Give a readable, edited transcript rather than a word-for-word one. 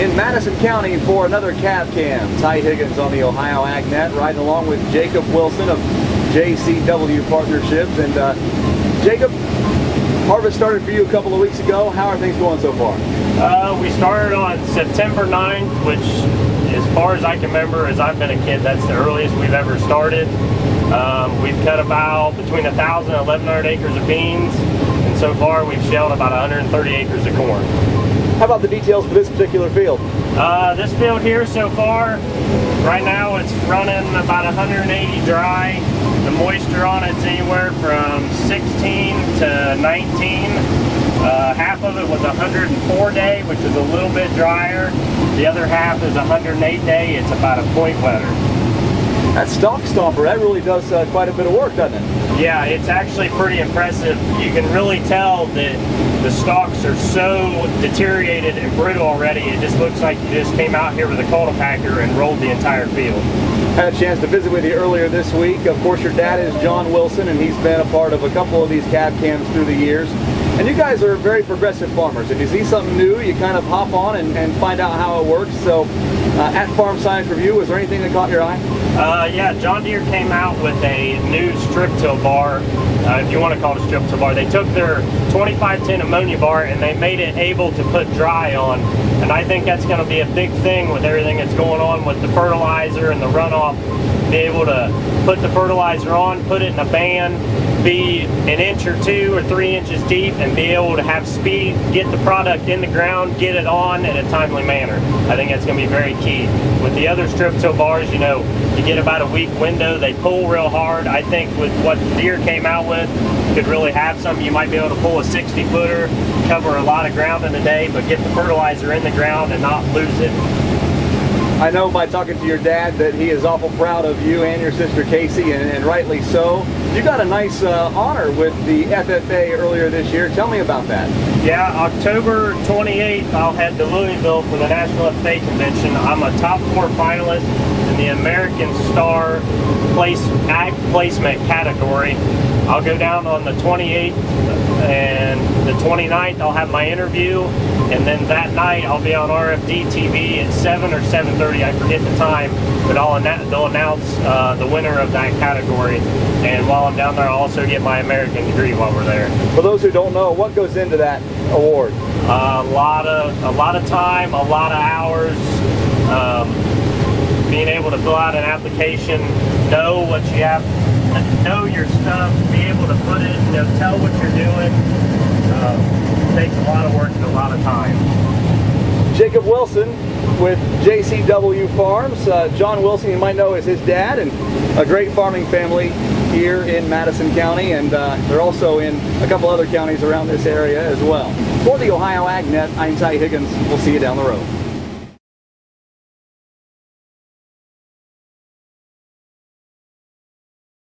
in Madison County for another cab cam. Ty Higgins on the Ohio AgNet, riding along with Jakob Wilson of JCW Partnerships. And Jakob, harvest started for you a couple of weeks ago. How are things going so far? We started on September 9th, which, as far as I can remember, as I've been a kid, that's the earliest we've ever started. We've cut about between 1,000 and 1,100 acres of beans, and so far we've shelled about 130 acres of corn. How about the details for this particular field? This field here so far, right now it's running about 180 dry. The moisture on it's anywhere from 16 to 19. Half of it was 104 day, which is a little bit drier. The other half is 108 day. It's about a point wetter. That stalk stomper, that really does quite a bit of work, doesn't it? Yeah, it's actually pretty impressive. You can really tell that the stalks are so deteriorated and brittle already. It just looks like you just came out here with a cultipacker and rolled the entire field. Had a chance to visit with you earlier this week. Of course, your dad is John Wilson, and he's been a part of a couple of these cab cams through the years. And you guys are very progressive farmers. If you see something new, you kind of hop on and find out how it works. So at Farm Science Review, was there anything that caught your eye? Yeah, John Deere came out with a new strip till bar, if you want to call it a strip till bar. They took their 2510 ammonia bar and they made it able to put dry on. And I think that's going to be a big thing with everything that's going on with the fertilizer and the runoff. Be able to put the fertilizer on, put it in a band, be an inch or 2 or 3 inches deep, and be able to have speed, get the product in the ground, get it on in a timely manner. I think that's going to be very key. With the other strip till bars, you know, you get about a week window, they pull real hard. I think with what Deere came out with, you could really have something. You might be able to pull a 60-footer, cover a lot of ground in a day, but get the fertilizer in the ground and not lose it. I know by talking to your dad that he is awful proud of you and your sister Casey, and rightly so. You got a nice honor with the FFA earlier this year. Tell me about that. Yeah, October 28th, I'll head to Louisville for the National FFA Convention. I'm a top 4 finalist in the American Star Ag Placement category. I'll go down on the 28th, and the 29th I'll have my interview, and then that night I'll be on RFD TV at 7 or 7:30, I forget the time, but they'll announce the winner of that category. And while I'm down there, I'll also get my American degree while we're there. For those who don't know, what goes into that award? A lot of time, a lot of hours, being able to fill out an application, know what you have, know your stuff, be able to put it, you know, tell what you're doing. Takes a lot of work and a lot of time. Jakob Wilson with JCW Farms. John Wilson, you might know, is his dad, and a great farming family here in Madison County, and they're also in a couple other counties around this area as well. For the Ohio AgNet, I'm Ty Higgins. We'll see you down the road.